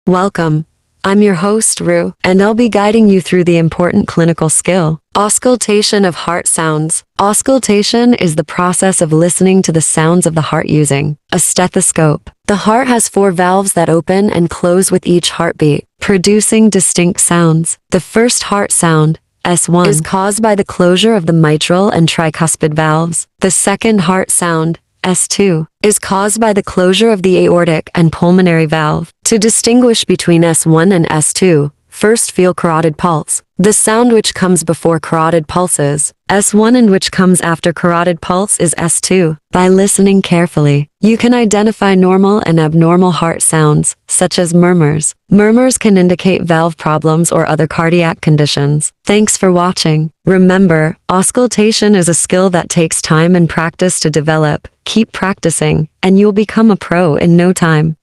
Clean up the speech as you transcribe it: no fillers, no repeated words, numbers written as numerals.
Welcome. I'm your host, Rue, and I'll be guiding you through the important clinical skill, auscultation of heart sounds. Auscultation is the process of listening to the sounds of the heart using a stethoscope. The heart has 4 valves that open and close with each heartbeat, producing distinct sounds. The first heart sound, S1, is caused by the closure of the mitral and tricuspid valves. The second heart sound, S2, is caused by the closure of the aortic and pulmonary valve. To distinguish between S1 and S2, first feel carotid pulse, the sound which comes before carotid pulses. S1 and which comes after carotid pulse is S2. By listening carefully, you can identify normal and abnormal heart sounds, such as murmurs. Murmurs can indicate valve problems or other cardiac conditions. Thanks for watching. Remember, auscultation is a skill that takes time and practice to develop. Keep practicing, and you'll become a pro in no time.